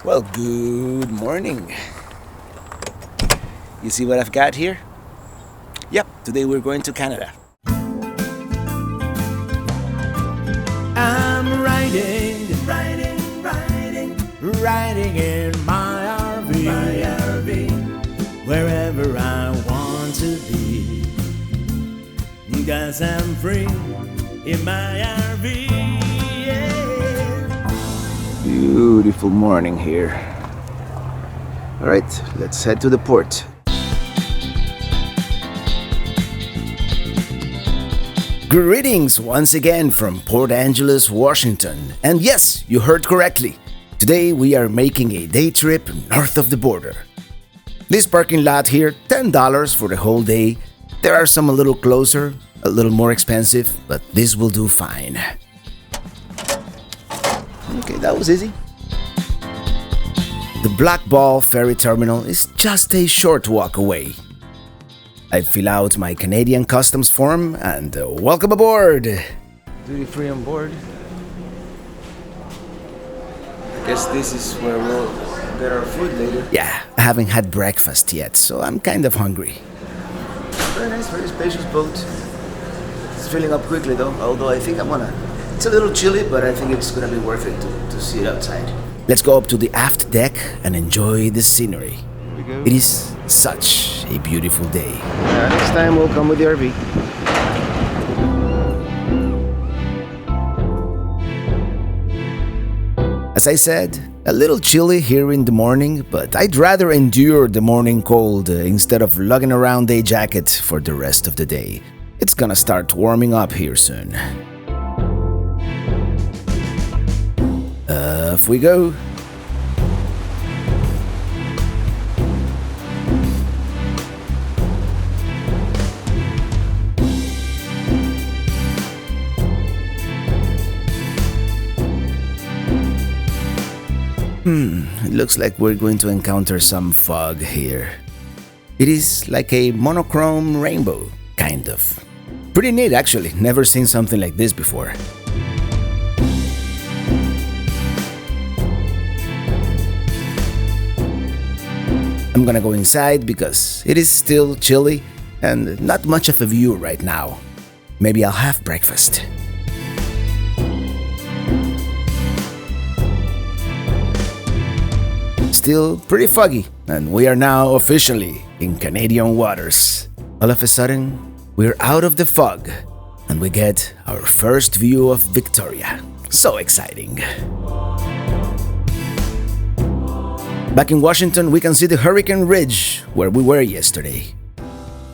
Well, good morning. You see what I've got here? Yep, today we're going to Canada. I'm riding in my RV, wherever I want to be. 'Cause I'm free in my RV. Yeah. Beautiful morning here. All right, let's head to the port. Greetings once again from Port Angeles, Washington. And yes, you heard correctly. Today we are making a day trip north of the border. This parking lot here, $10 for the whole day. There are some a little closer, a little more expensive, but this will do fine. Okay, that was easy. The Black Ball Ferry Terminal is just a short walk away. I fill out my Canadian customs form and welcome aboard! Duty free on board. I guess this is where we'll get our food later. Yeah, I haven't had breakfast yet, so I'm kind of hungry. Very nice, very spacious boat. It's filling up quickly though, although I think it's a little chilly, but I think it's gonna be worth it to see it outside. Let's go up to the aft deck and enjoy the scenery. It is such a beautiful day. Next time we'll come with the RV. As I said, a little chilly here in the morning, but I'd rather endure the morning cold instead of lugging around a jacket for the rest of the day. It's gonna start warming up here soon. Off we go. It looks like we're going to encounter some fog here. It is like a monochrome rainbow, kind of. Pretty neat actually, never seen something like this before. I'm gonna go inside because it is still chilly and not much of a view right now. Maybe I'll have breakfast. Still pretty foggy, and we are now officially in Canadian waters. All of a sudden, we're out of the fog, and we get our first view of Victoria. So exciting! Back in Washington, we can see the Hurricane Ridge, where we were yesterday.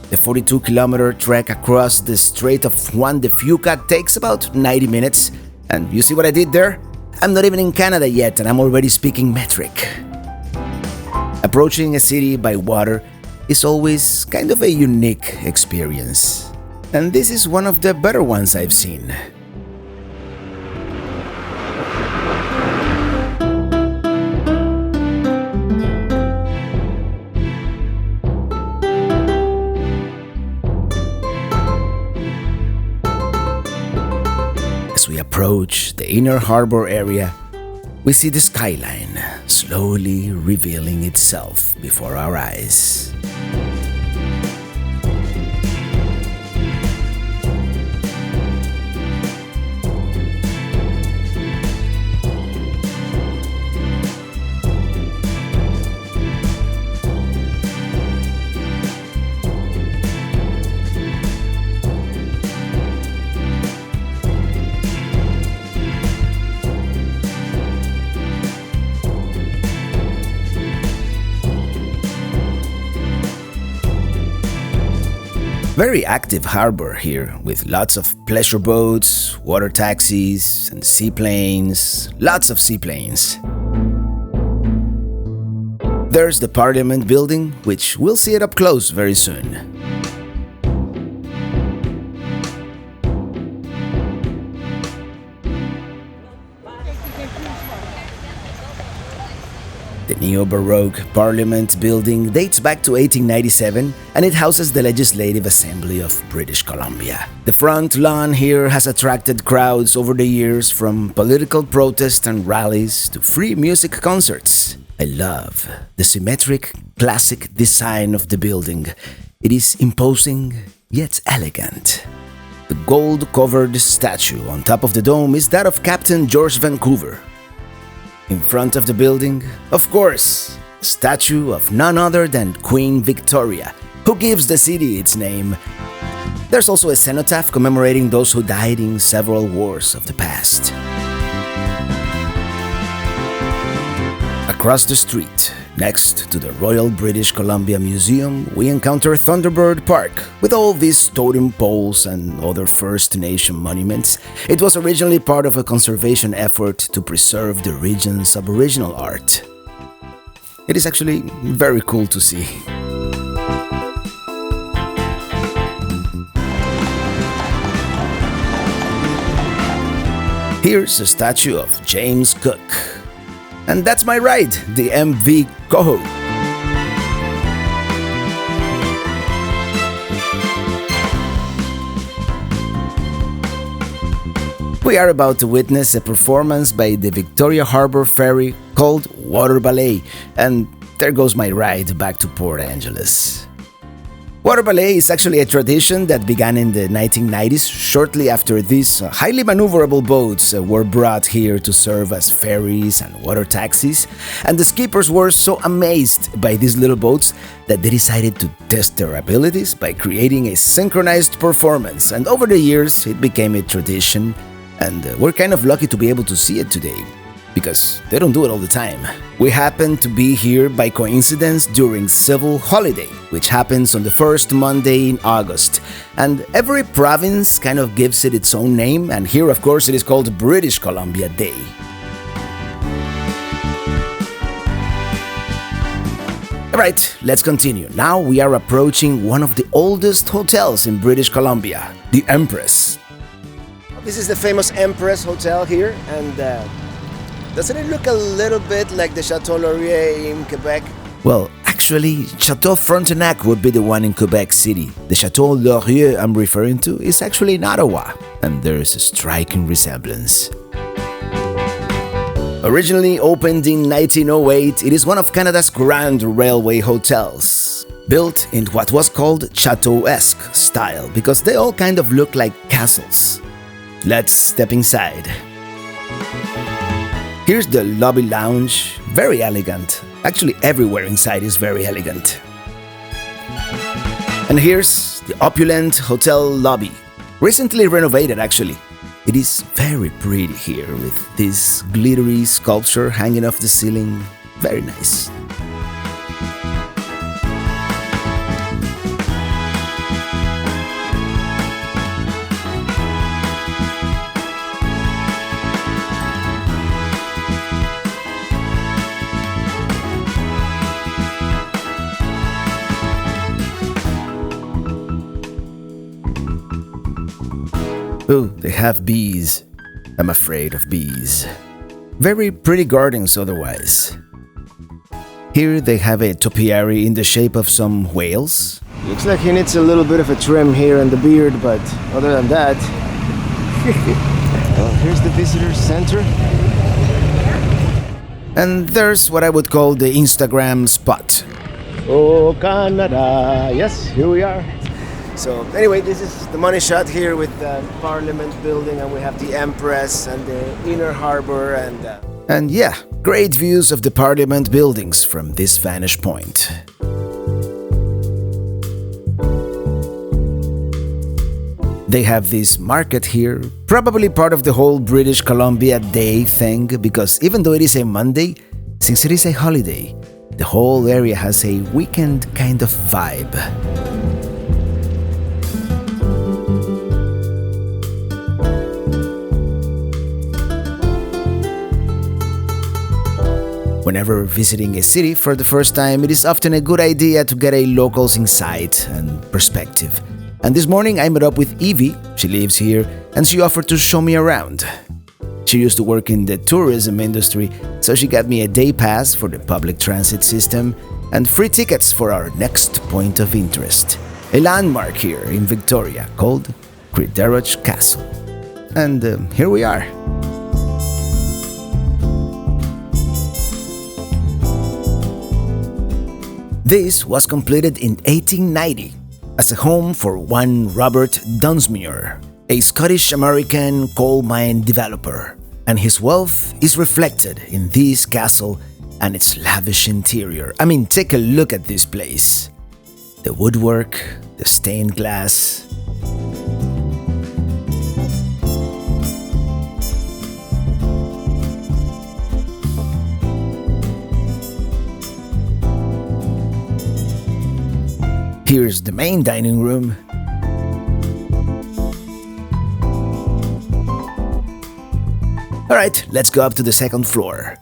The 42-kilometer trek across the Strait of Juan de Fuca takes about 90 minutes, and you see what I did there? I'm not even in Canada yet, and I'm already speaking metric. Approaching a city by water is always kind of a unique experience, and this is one of the better ones I've seen. As we approach the inner harbor area, we see the skyline slowly revealing itself before our eyes. Very active harbor here, with lots of pleasure boats, water taxis, and seaplanes. Lots of seaplanes. There's the Parliament building, which we'll see it up close very soon. The neo-Baroque Parliament building dates back to 1897 and it houses the Legislative Assembly of British Columbia. The front lawn here has attracted crowds over the years, from political protests and rallies to free music concerts. I love the symmetric, classic design of the building. It is imposing, yet elegant. The gold-covered statue on top of the dome is that of Captain George Vancouver. In front of the building, of course, a statue of none other than Queen Victoria, who gives the city its name. There's also a cenotaph commemorating those who died in several wars of the past. Across the street, next to the Royal British Columbia Museum, we encounter Thunderbird Park with all these totem poles and other First Nation monuments. It was originally part of a conservation effort to preserve the region's Aboriginal art. It is actually very cool to see. Here's a statue of James Cook. And that's my ride, the MV Coho. We are about to witness a performance by the Victoria Harbour ferry called Water Ballet, and there goes my ride back to Port Angeles. Water ballet is actually a tradition that began in the 1990s, shortly after these highly maneuverable boats were brought here to serve as ferries and water taxis, and the skippers were so amazed by these little boats that they decided to test their abilities by creating a synchronized performance, and over the years it became a tradition, and we're kind of lucky to be able to see it today, because they don't do it all the time. We happen to be here by coincidence during civil holiday, which happens on the first Monday in August. And every province kind of gives it its own name, and here of course it is called British Columbia Day. Alright, let's continue. Now we are approaching one of the oldest hotels in British Columbia, the Empress. This is the famous Empress Hotel here, and doesn't it look a little bit like the Chateau Laurier in Quebec? Well, actually, Chateau Frontenac would be the one in Quebec City. The Chateau Laurier I'm referring to is actually in Ottawa, and there is a striking resemblance. Originally opened in 1908, it is one of Canada's grand railway hotels, built in what was called Chateau-esque style, because they all kind of look like castles. Let's step inside. Here's the lobby lounge, very elegant. Actually, everywhere inside is very elegant. And here's the opulent hotel lobby, recently renovated actually. It is very pretty here with this glittery sculpture hanging off the ceiling. Very nice. Oh, they have bees. I'm afraid of bees. Very pretty gardens otherwise. Here they have a topiary in the shape of some whales. Looks like he needs a little bit of a trim here in the beard, but other than that... Well, here's the visitor center. And there's what I would call the Instagram spot. Oh, Canada! Yes, here we are. So anyway, this is the money shot here with the Parliament building, and we have the Empress and the Inner Harbor and yeah, great views of the Parliament buildings from this vantage point. They have this market here, probably part of the whole British Columbia Day thing, because even though it is a Monday, since it is a holiday, the whole area has a weekend kind of vibe. Whenever visiting a city for the first time, it is often a good idea to get a local's insight and perspective. And this morning I met up with Evie, she lives here, and she offered to show me around. She used to work in the tourism industry, so she got me a day pass for the public transit system and free tickets for our next point of interest, a landmark here in Victoria called Dunsmuir Castle. And here we are. This was completed in 1890 as a home for one Robert Dunsmuir, a Scottish-American coal mine developer, and his wealth is reflected in this castle and its lavish interior. I mean, take a look at this place. The woodwork, the stained glass. Here's the main dining room. Alright, let's go up to the second floor.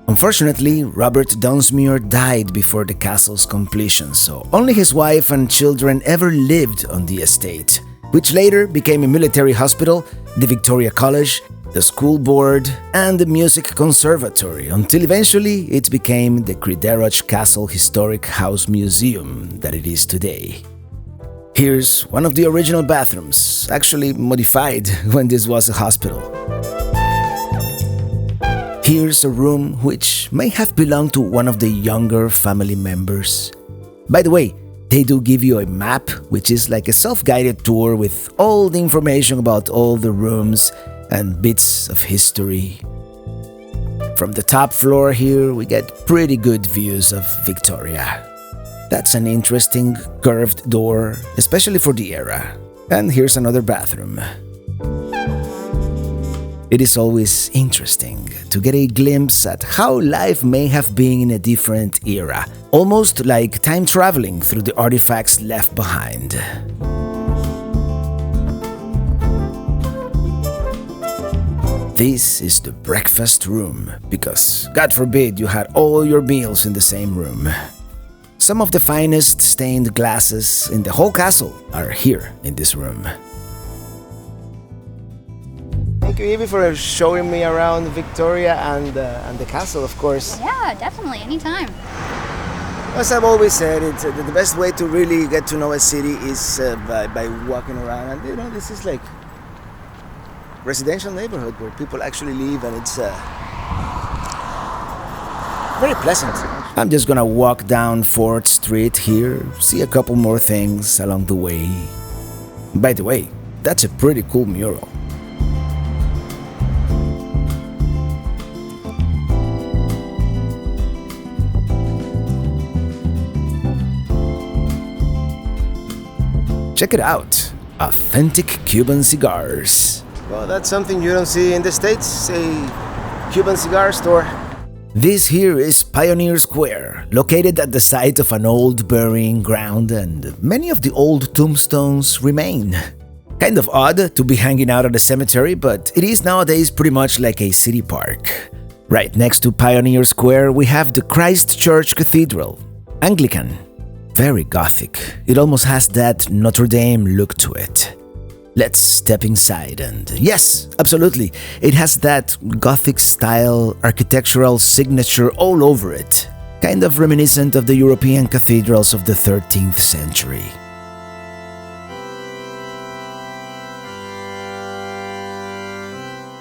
Unfortunately, Robert Dunsmuir died before the castle's completion, so only his wife and children ever lived on the estate, which later became a military hospital, the Victoria College, the school board, and the music conservatory, until eventually it became the Criderroch Castle Historic House Museum that it is today. Here's one of the original bathrooms, actually modified when this was a hospital. Here's a room which may have belonged to one of the younger family members. By the way, they do give you a map, which is like a self-guided tour with all the information about all the rooms and bits of history. From the top floor here, we get pretty good views of Victoria. That's an interesting curved door, especially for the era. And here's another bathroom. It is always interesting to get a glimpse at how life may have been in a different era, almost like time traveling through the artifacts left behind. This is the breakfast room, because God forbid you had all your meals in the same room. Some of the finest stained glasses in the whole castle are here in this room. Thank you, Evie, for showing me around Victoria and the castle, of course. Yeah, definitely, anytime. As I've always said, it's the best way to really get to know a city is by walking around. And you know, this is like residential neighborhood where people actually live, and it's very pleasant. I'm just gonna walk down 4th Street here, see a couple more things along the way. By the way, that's a pretty cool mural. Check it out, authentic Cuban cigars. Well, that's something you don't see in the States, a Cuban cigar store. This here is Pioneer Square, located at the site of an old burying ground, and many of the old tombstones remain. Kind of odd to be hanging out at a cemetery, but it is nowadays pretty much like a city park. Right next to Pioneer Square, we have the Christ Church Cathedral, Anglican. Very Gothic. It almost has that Notre Dame look to it. Let's step inside and yes, absolutely, it has that Gothic style architectural signature all over it, kind of reminiscent of the European cathedrals of the 13th century.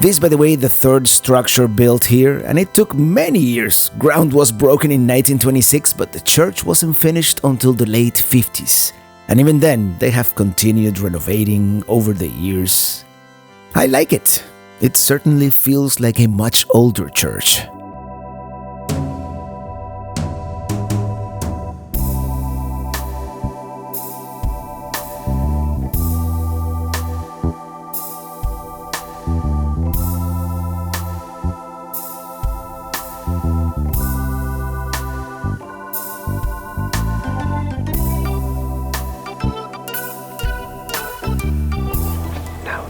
This, by the way, the third structure built here, and it took many years. Ground was broken in 1926, but the church wasn't finished until the late 50s. And even then, they have continued renovating over the years. I like it. It certainly feels like a much older church.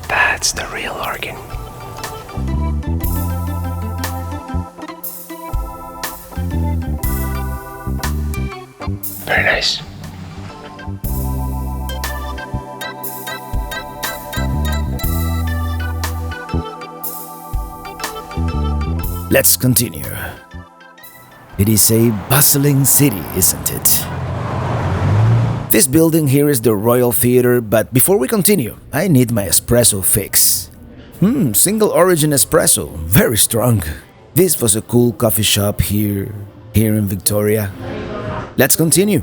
That's the real organ. Very nice. Let's continue. It is a bustling city, isn't it? This building here is the Royal Theatre, but before we continue, I need my espresso fix. Single origin espresso, very strong. This was a cool coffee shop here in Victoria. Let's continue.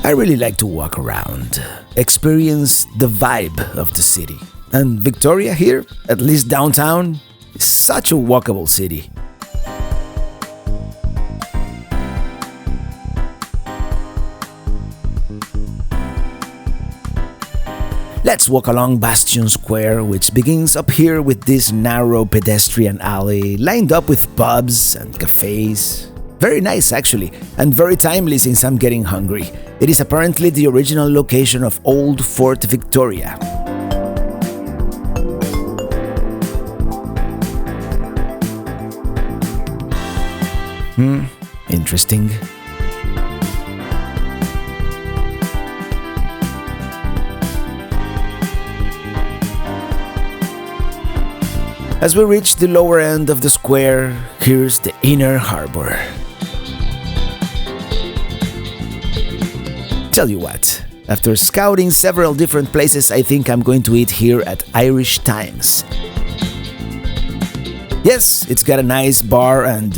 I really like to walk around, experience the vibe of the city. And Victoria here, at least downtown, is such a walkable city. Let's walk along Bastion Square, which begins up here with this narrow pedestrian alley lined up with pubs and cafes. Very nice actually, and very timely since I'm getting hungry. It is apparently the original location of Old Fort Victoria. Interesting. As we reach the lower end of the square, here's the inner harbor. Tell you what, after scouting several different places, I think I'm going to eat here at Irish Times. Yes, it's got a nice bar and,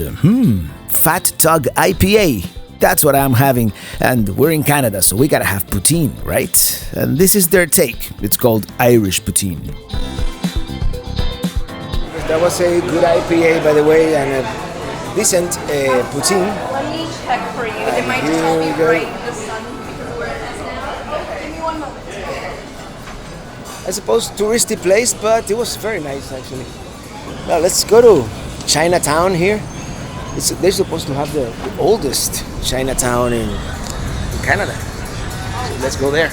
Fat Tug IPA. That's what I'm having, and we're in Canada, so we gotta have poutine, right? And this is their take. It's called Irish poutine. That was a good IPA, by the way, and a decent poutine. Let me check for you. It might just all be right in the sun. Give me 1 moment. I suppose touristy place, but it was very nice actually. Now let's go to Chinatown here. They're supposed to have the oldest Chinatown in Canada. So let's go there.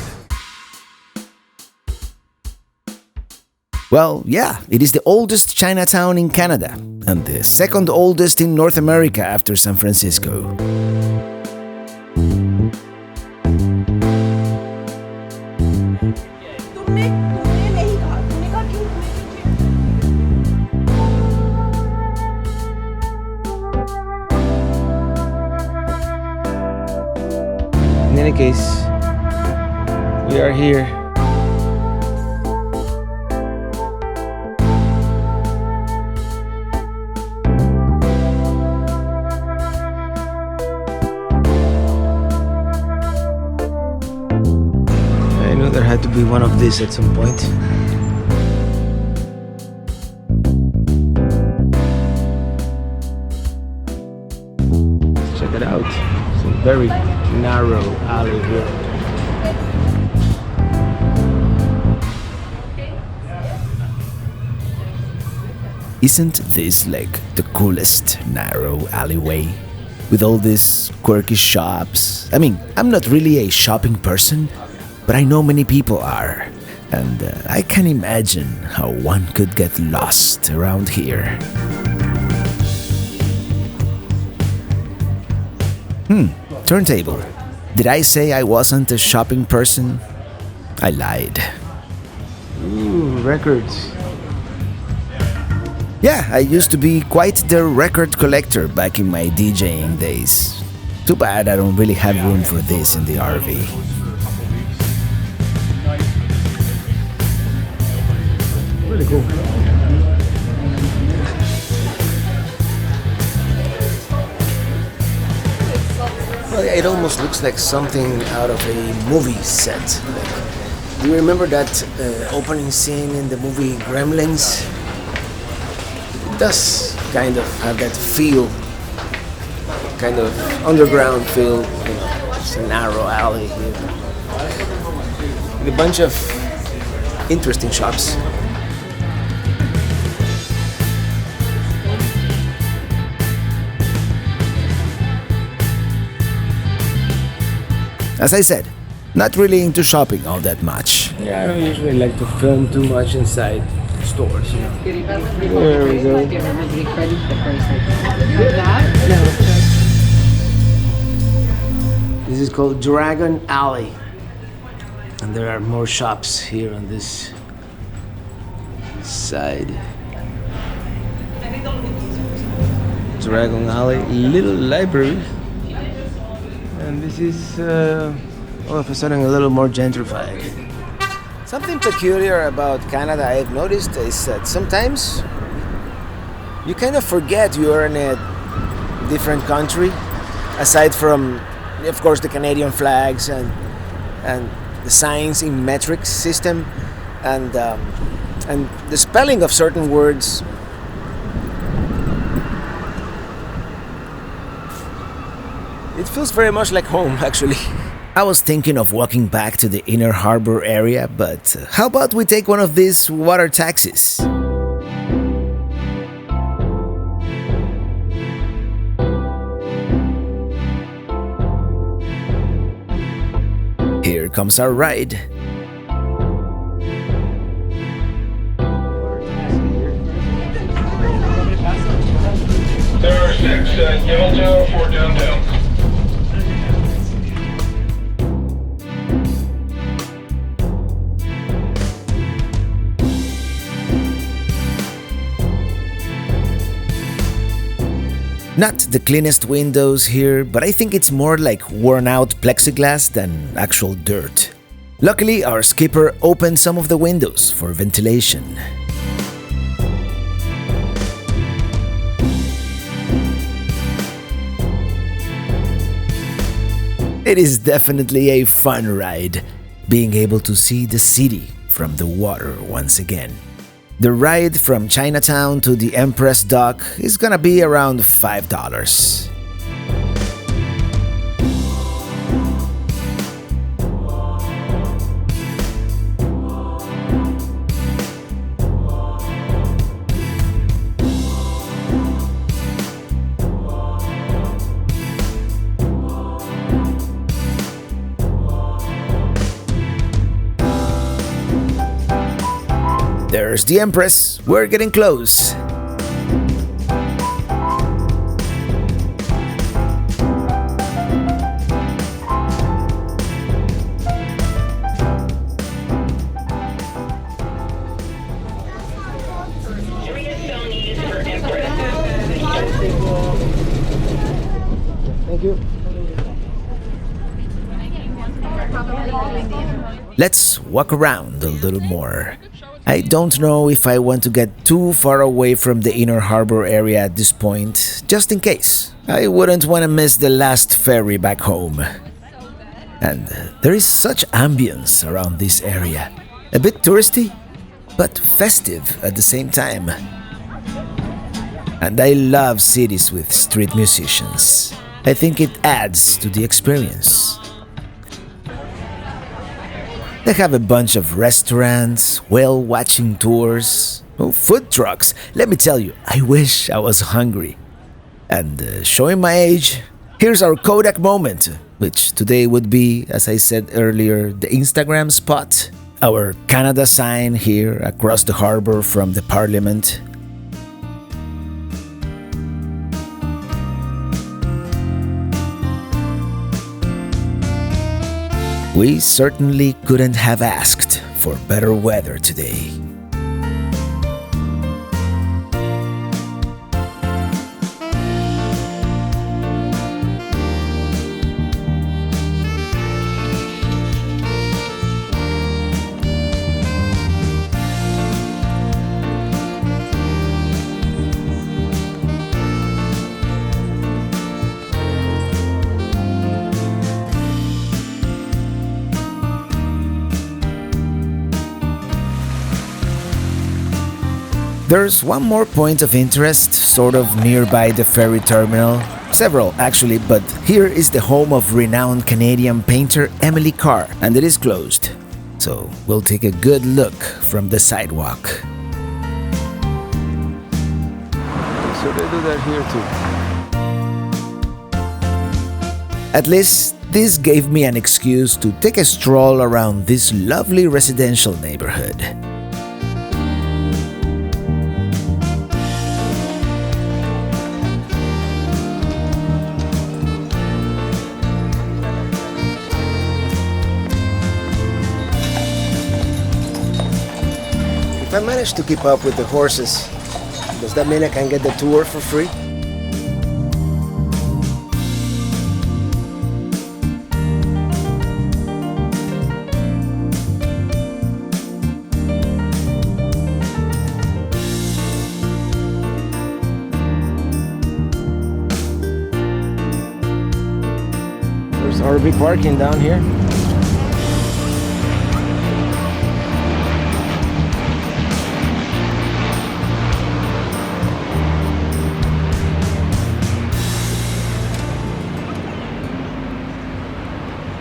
Well, yeah, it is the oldest Chinatown in Canada and the second oldest in North America after San Francisco. In any case, we are here. I knew there had to be one of these at some point. Check it out. It's a very narrow alley here. Isn't this like the coolest narrow alleyway? With all these quirky shops. I mean, I'm not really a shopping person, but I know many people are. And I can imagine how one could get lost around here. Turntable. Did I say I wasn't a shopping person? I lied. Ooh, records. Yeah, I used to be quite the record collector back in my DJing days. Too bad I don't really have room for this in the RV. Really cool. Well, it almost looks like something out of a movie set. Do you remember that opening scene in the movie Gremlins? It does kind of have that feel, kind of underground feel. You know, it's a narrow alley here, with a bunch of interesting shops. As I said, not really into shopping all that much. Yeah, I don't usually like to film too much inside stores, you know. There we go. This is called Dragon Alley. And there are more shops here on this side. Dragon Alley, little library. And this is all of a sudden a little more gentrified. Something peculiar about Canada I've noticed is that sometimes you kind of forget you're in a different country, aside from, of course, the Canadian flags and the signs in metric system and the spelling of certain words. It feels very much like home, actually. I was thinking of walking back to the Inner Harbor area, but how about we take one of these water taxis? Here comes our ride. There are 6 at Yellowtail for downtown. Not the cleanest windows here, but I think it's more like worn out plexiglass than actual dirt. Luckily, our skipper opened some of the windows for ventilation. It is definitely a fun ride, being able to see the city from the water once again. The ride from Chinatown to the Empress Dock is gonna be around $5. There's the Empress. We're getting close. Thank you. Let's walk around a little more. I don't know if I want to get too far away from the Inner Harbor area at this point, just in case. I wouldn't want to miss the last ferry back home. And there is such ambience around this area. A bit touristy, but festive at the same time. And I love cities with street musicians. I think it adds to the experience. They have a bunch of restaurants, whale-watching tours, food trucks. Let me tell you, I wish I was hungry. And showing my age, here's our Kodak moment, which today would be, as I said earlier, the Instagram spot. Our Canada sign here across the harbor from the Parliament. We certainly couldn't have asked for better weather today. There's one more point of interest, sort of nearby the ferry terminal. Several, actually, but here is the home of renowned Canadian painter Emily Carr, and it is closed. So we'll take a good look from the sidewalk. So they do that here too. At least this gave me an excuse to take a stroll around this lovely residential neighborhood. If I manage to keep up with the horses, does that mean I can get the tour for free? There's RV parking down here.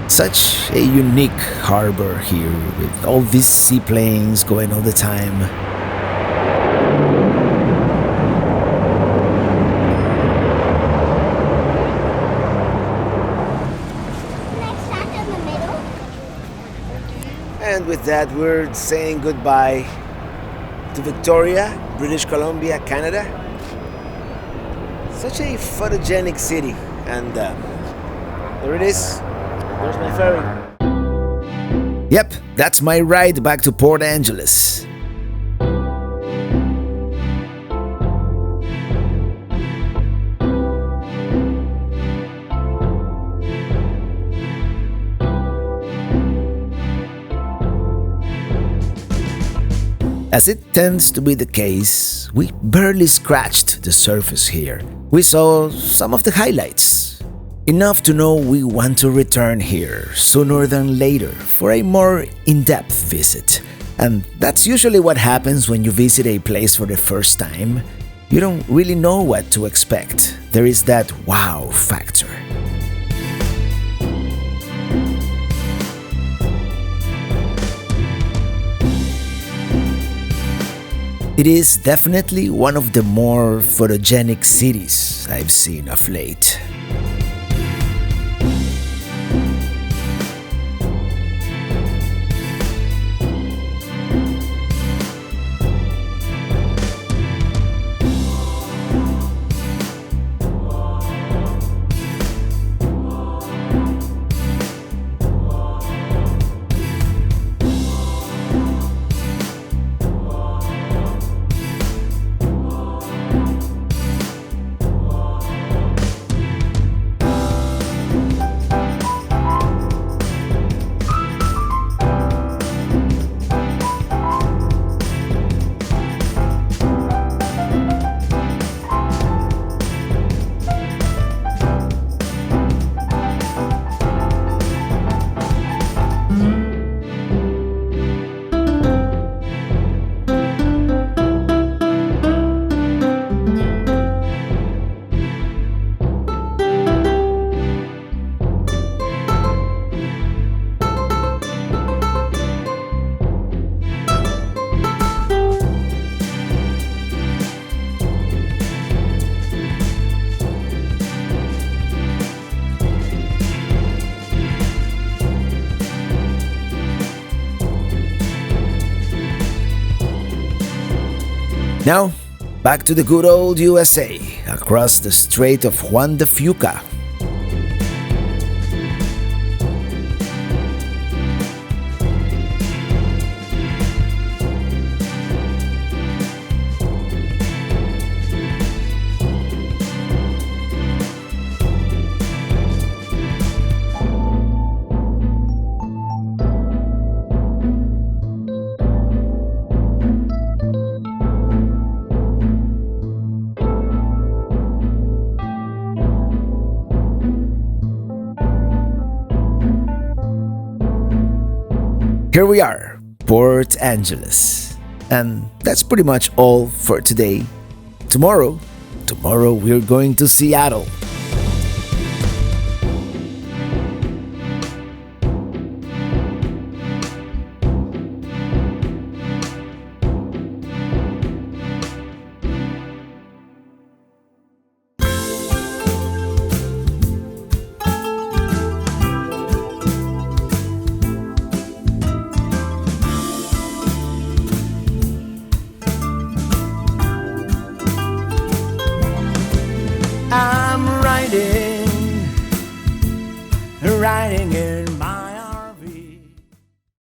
Such a unique harbor here with all these seaplanes going all the time. And with that, we're saying goodbye to Victoria, British Columbia, Canada. Such a photogenic city. And there it is. There's my ferry. Yep, that's my ride back to Port Angeles. As it tends to be the case, we barely scratched the surface here. We saw some of the highlights. Enough to know we want to return here sooner than later for a more in-depth visit. And that's usually what happens when you visit a place for the first time. You don't really know what to expect. There is that wow factor. It is definitely one of the more photogenic cities I've seen of late. Now, back to the good old USA, across the Strait of Juan de Fuca. Here we are, Port Angeles. And that's pretty much all for today. Tomorrow we're going to Seattle.